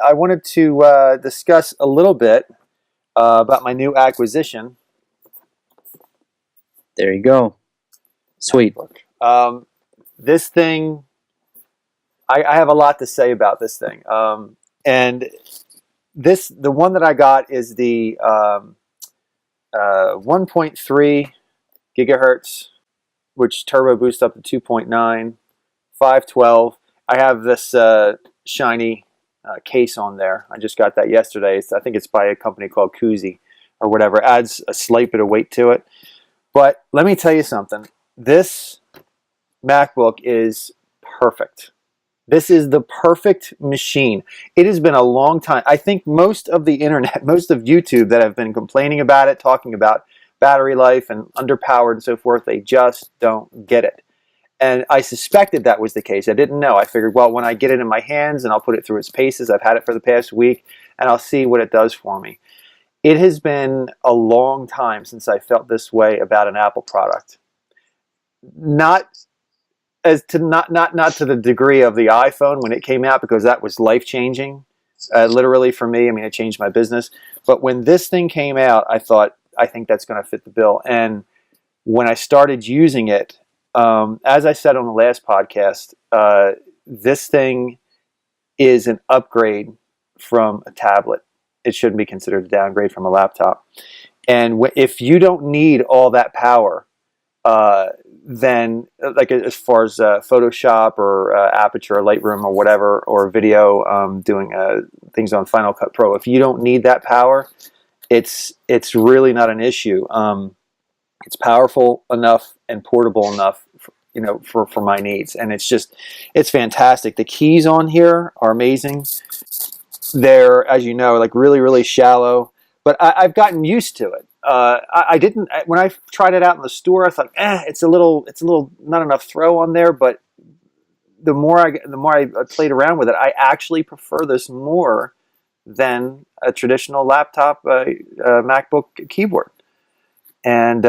I wanted to discuss a little bit about my new acquisition. There you go. Sweet. This thing, I have a lot to say about this thing. And the one that I got is the 1.3 gigahertz, which turbo boosts up to 2.9, 512. I have this shiny case on there. I just got that yesterday. I think it's by a company called Koozie or whatever. It adds a slight bit of weight to it. But let me tell you something. This MacBook is perfect. This is the perfect machine. It has been a long time. I think most of the internet, most of YouTube that have been complaining about it, talking about battery life and underpowered and so forth, they just don't get it. And I suspected that was the case. I didn't know. I figured, well, when I get it in my hands and I'll put it through its paces, I've had it for the past week, and I'll see what it does for me. It has been a long time since I felt this way about an Apple product. Not to the degree of the iPhone when it came out, because that was life-changing, literally for me. I mean, it changed my business. But when this thing came out, I thought, I think that's going to fit the bill. And when I started using it, as I said on the last podcast, this thing is an upgrade from a tablet. It shouldn't be considered a downgrade from a laptop. And if you don't need all that power, then like as far as Photoshop or Aperture or Lightroom or whatever, or video, doing things on Final Cut Pro, if you don't need that power, it's really not an issue. It's powerful enough and portable enough, for my needs, and it's fantastic. The keys on here are amazing. They're, as you know, like really, really shallow, but I've gotten used to it. I didn't, when I tried it out in the store, I thought, it's a little not enough throw on there. But the more I played around with it, I actually prefer this more than a traditional laptop MacBook keyboard, and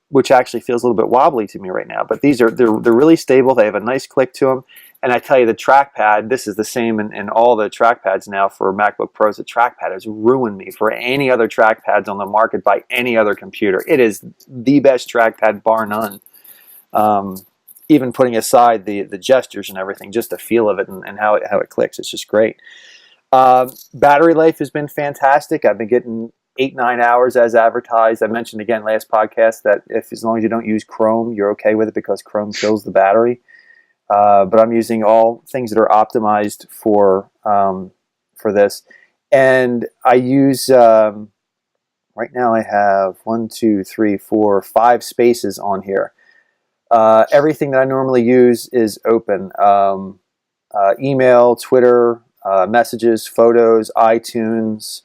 which actually feels a little bit wobbly to me right now. But they're really stable. They have a nice click to them. And I tell you, the trackpad, this is the same in all the trackpads now for MacBook Pros. The trackpad has ruined me for any other trackpads on the market by any other computer. It is the best trackpad, bar none. Even putting aside the gestures and everything, just the feel of it and how it clicks, it's just great. Battery life has been fantastic. I've been getting 8-9 hours as advertised. I mentioned again last podcast that as long as you don't use Chrome, you're okay with it, because Chrome kills the battery. But I'm using all things that are optimized for this, and I use right now I have 5 spaces on here. Everything that I normally use is open: email, Twitter, messages, photos, iTunes,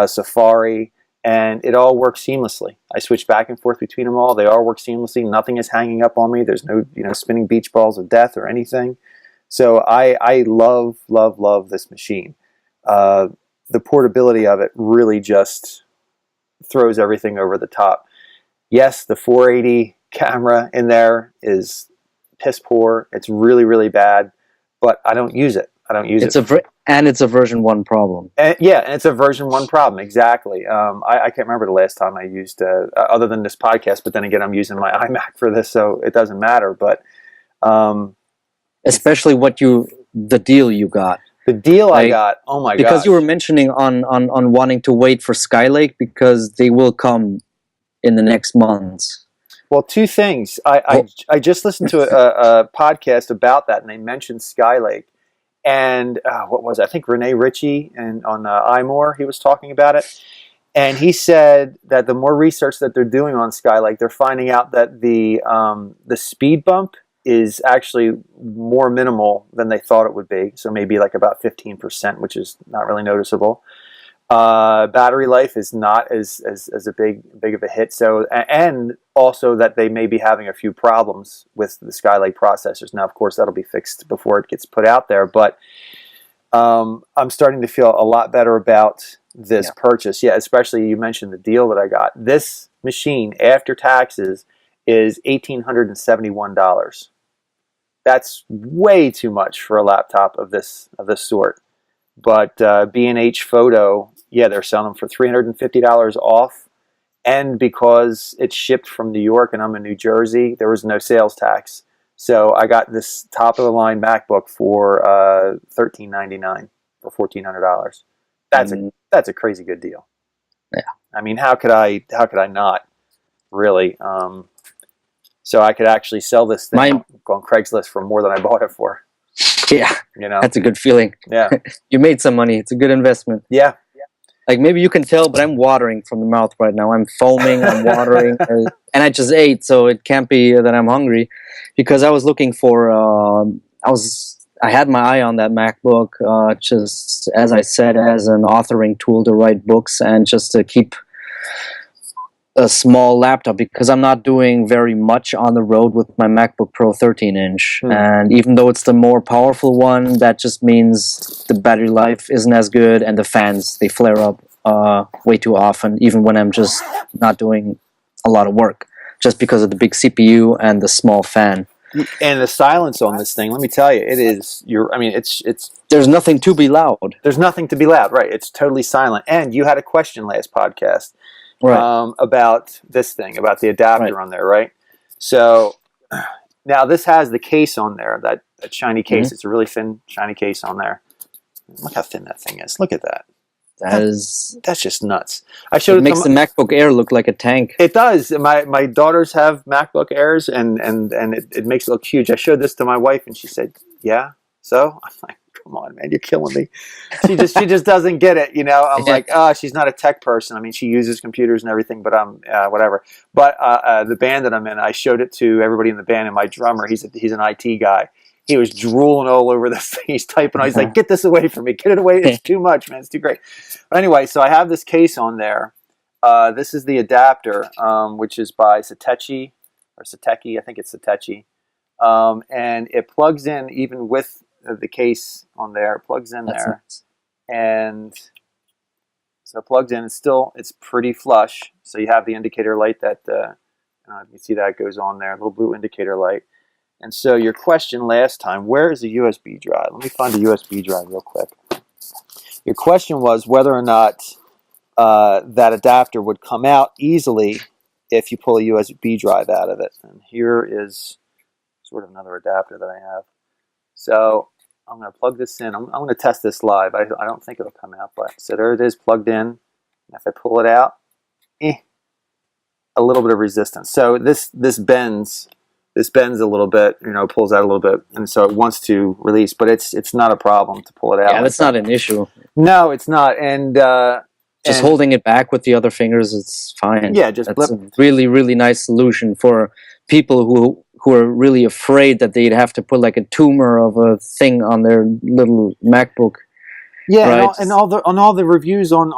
Safari. And it all works seamlessly. I switch back and forth between them all. They all work seamlessly. Nothing is hanging up on me. There's no spinning beach balls of death or anything. So I love this machine. The portability of it really just throws everything over the top. Yes, the 480 camera in there is piss poor. It's really, really bad, but I don't use it. And it's a version 1 problem. And it's a version 1 problem, exactly. I can't remember the last time I used, other than this podcast, but then again, I'm using my iMac for this, so it doesn't matter. But especially the deal you got. The deal I got, oh my god! Because you were mentioning on wanting to wait for Skylake, because they will come in the next months. Well, 2 things. I just listened to a podcast about that, and they mentioned Skylake. And what was it? I think Rene Ritchie and on iMore, he was talking about it. And he said that the more research that they're doing on Skylake, they're finding out that the speed bump is actually more minimal than they thought it would be. So maybe like about 15%, which is not really noticeable. Battery life is not as a big of a hit. So, and also that they may be having a few problems with the Skylake processors. Now, of course, that'll be fixed before it gets put out there. But I'm starting to feel a lot better about this purchase. Yeah, especially you mentioned the deal that I got. This machine after taxes is $1,871. That's way too much for a laptop of this sort. But B&H Photo, yeah, they're selling them for $350 off. And because it's shipped from New York and I'm in New Jersey, there was no sales tax. So I got this top of the line MacBook for $1399 for $1,400. That's a crazy good deal. Yeah. I mean, how could I not really? So I could actually sell this thing on Craigslist for more than I bought it for. Yeah, you know, that's a good feeling. Yeah, you made some money. It's a good investment. Yeah. Like maybe you can tell, but I'm watering from the mouth right now. I'm foaming. I'm watering, and I just ate, so it can't be that I'm hungry, because I was looking for. I had my eye on that MacBook, just as I said, as an authoring tool to write books and just to keep a small laptop, because I'm not doing very much on the road with my MacBook Pro 13-inch. And even though it's the more powerful one, that just means the battery life isn't as good, and the fans, they flare up way too often, even when I'm just not doing a lot of work, just because of the big CPU and the small fan. And the silence on this thing, let me tell you, it is it's there's nothing to be loud. There's nothing to be loud, right? It's totally silent. And you had a question last podcast. Right. About this thing, about the adapter on there, right? So now this has the case on there, that shiny case. It's a really thin, shiny case on there. Look how thin that thing is. Look at that. That's just nuts. I showed it makes the MacBook Air look like a tank. It does. My daughters have MacBook Airs, and it makes it look huge. I showed this to my wife, and she said, "Yeah." So I'm like, "Come on, man, you're killing me." She just doesn't get it, you know. I'm like, she's not a tech person. I mean, she uses computers and everything, but I'm whatever. But the band that I'm in, I showed it to everybody in the band, and my drummer, he's an IT guy. He was drooling all over this thing. He's typing. He's like, "Get this away from me! Get it away! It's too much, man. It's too great." But anyway, so I have this case on there. This is the adapter, which is by Satechi or Sateki. I think it's Satechi, and it plugs in even with the case on there. It plugs in there, nice. And so it plugs in. It's pretty flush. So you have the indicator light that you see that goes on there, a little blue indicator light. And so your question last time, where is the USB drive? Let me find the USB drive real quick. Your question was whether or not that adapter would come out easily if you pull a USB drive out of it. And here is sort of another adapter that I have. So I'm going to plug this in. I'm going to test this live. I don't think it'll come out, but so there it is plugged in. If I pull it out, a little bit of resistance. So this bends. This bends a little bit, pulls out a little bit, and so it wants to release, but it's not a problem to pull it out. Yeah, that's not an issue. No, it's not. And just holding it back with the other fingers, it's fine. Yeah, that's a really, really nice solution for people who are really afraid that they'd have to put like a tumor of a thing on their little MacBook. Yeah, right? and all the reviews on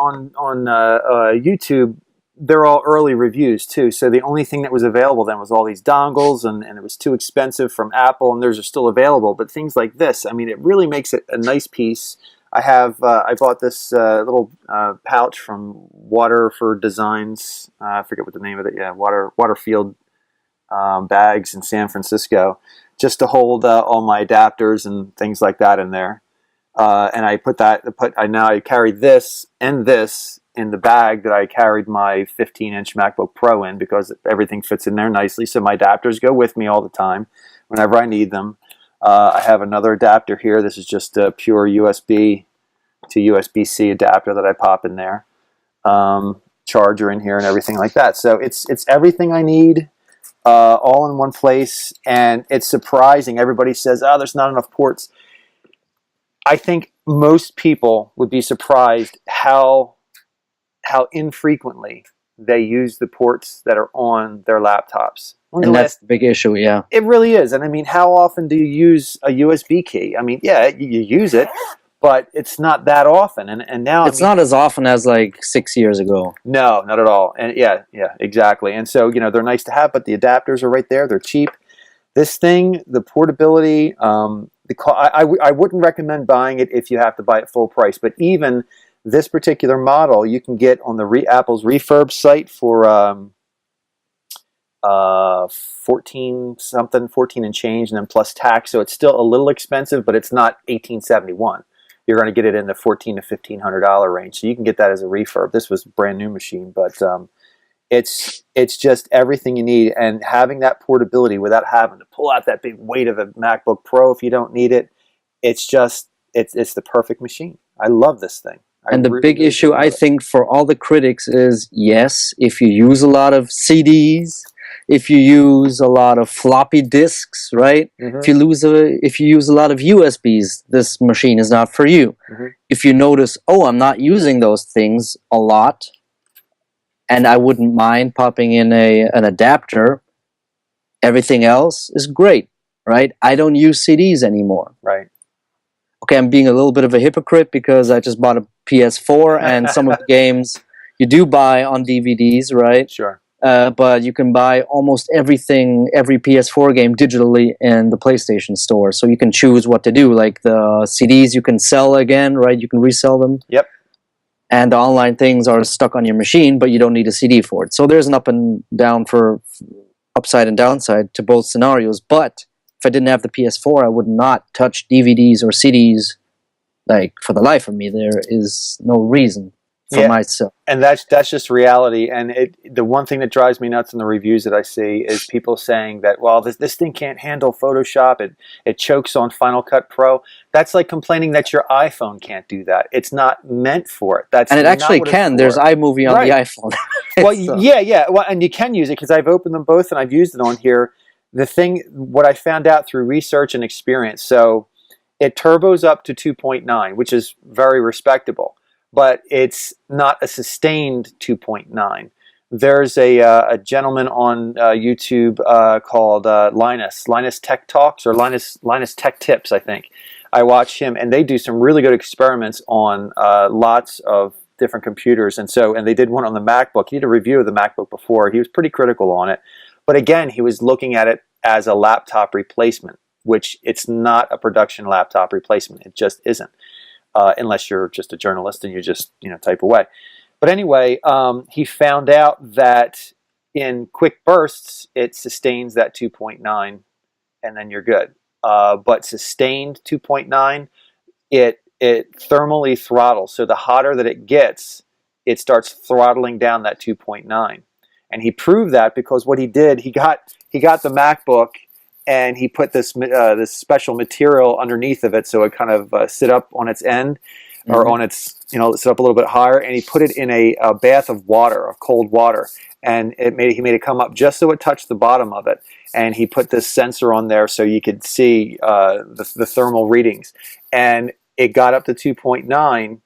YouTube, they're all early reviews too. So the only thing that was available then was all these dongles, and it was too expensive from Apple, and theirs are still available. But things like this, I mean, it really makes it a nice piece. I bought this little pouch from Waterford Designs. I forget what the name of it. Yeah, Waterfield bags in San Francisco, just to hold all my adapters and things like that in there. And I carry this and this in the bag that I carried my 15-inch MacBook Pro in, because everything fits in there nicely. So my adapters go with me all the time whenever I need them. I have another adapter here. This is just a pure USB to USB-C adapter that I pop in there. Charger in here and everything like that. So it's everything I need all in one place. And it's surprising. Everybody says, "Oh, there's not enough ports." I think most people would be surprised how infrequently they use the ports that are on their laptops. And that's the big issue, yeah. It really is. And I mean, how often do you use a USB key? I mean, yeah, you use it, but it's not that often. And now it's not as often as like 6 years ago. No, not at all. And yeah, exactly. And so, they're nice to have, but the adapters are right there. They're cheap. This thing, the portability, I wouldn't recommend buying it if you have to buy it full price. But even this particular model, you can get on the Apple's refurb site for 14 and change, and then plus tax. So it's still a little expensive, but it's not $1871. you're going to get it in the $1,400 to $1,500 range. So you can get that as a refurb. This was a brand new machine, but it's just everything you need, and having that portability without having to pull out that big weight of a MacBook Pro if you don't need it. It's just it's the perfect machine. I love this thing. And the big issue, I think, for all the critics is, yes, if you use a lot of CDs, if you use a lot of floppy disks, right? Mm-hmm. If you use a lot of USBs, this machine is not for you. Mm-hmm. If you notice, oh, I'm not using those things a lot, and I wouldn't mind popping in an adapter, everything else is great, right? I don't use CDs anymore. Right. Okay, I'm being a little bit of a hypocrite because I just bought a PS4 and some of the games you do buy on DVDs, right? Sure. But you can buy almost everything, every PS4 game digitally in the PlayStation Store. So you can choose what to do. Like the CDs you can sell again, right? You can resell them. Yep. And the online things are stuck on your machine, but you don't need a CD for it. So there's an up and down for upside and downside to both scenarios. But if I didn't have the PS4, I would not touch DVDs or CDs, like, for the life of me. There is no reason for myself. And that's just reality. And the one thing that drives me nuts in the reviews that I see is people saying that, well, this thing can't handle Photoshop. It chokes on Final Cut Pro. That's like complaining that your iPhone can't do that. It's not meant for it. And it actually can. There's iMovie on the iPhone. Well, yeah. Well, and you can use it because I've opened them both and I've used it on here. What I found out through research and experience, so it turbos up to 2.9, which is very respectable, but it's not a sustained 2.9. There's a gentleman on YouTube called Linus Tech Talks, or Linus Tech Tips, I think. I watch him, and they do some really good experiments on lots of different computers, and they did one on the MacBook. He did a review of the MacBook before. He was pretty critical on it. But again, he was looking at it as a laptop replacement, which it's not a production laptop replacement. It just isn't, unless you're just a journalist and you just type away. But anyway, he found out that in quick bursts, it sustains that 2.9, and then you're good. But sustained 2.9, it thermally throttles. So the hotter that it gets, it starts throttling down that 2.9. And he proved that because what he did, he got the MacBook and he put this special material underneath of it so it kind of sit up on its end, or on its, sit up a little bit higher, and he put it in a bath of water, of cold water, and he made it come up just so it touched the bottom of it, and he put this sensor on there so you could see the thermal readings, and it got up to 2.9,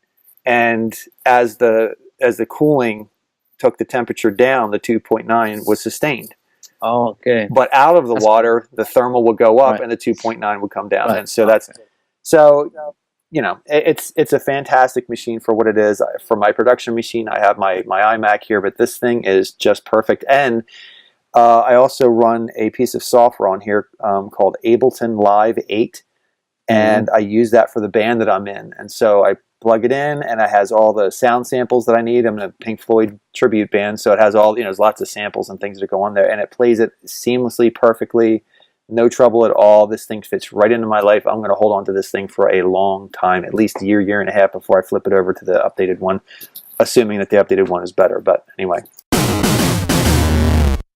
and as the cooling took the temperature down, the 2.9 was sustained. Oh, okay. But out of the water, the thermal would go up, and the 2.9 would come down. Right. And so it's a fantastic machine for what it is. For my production machine, I have my iMac here, but this thing is just perfect. And I also run a piece of software on here called Ableton Live 8, and I use that for the band that I'm in. And so I plug it in, and it has all the sound samples that I need. I'm in a Pink Floyd tribute band, so it has all, there's lots of samples and things that go on there, and it plays it seamlessly, perfectly, no trouble at all. This thing fits right into my life. I'm going to hold on to this thing for a long time, at least a year and a half before I flip it over to the updated one, assuming that the updated one is better. But anyway,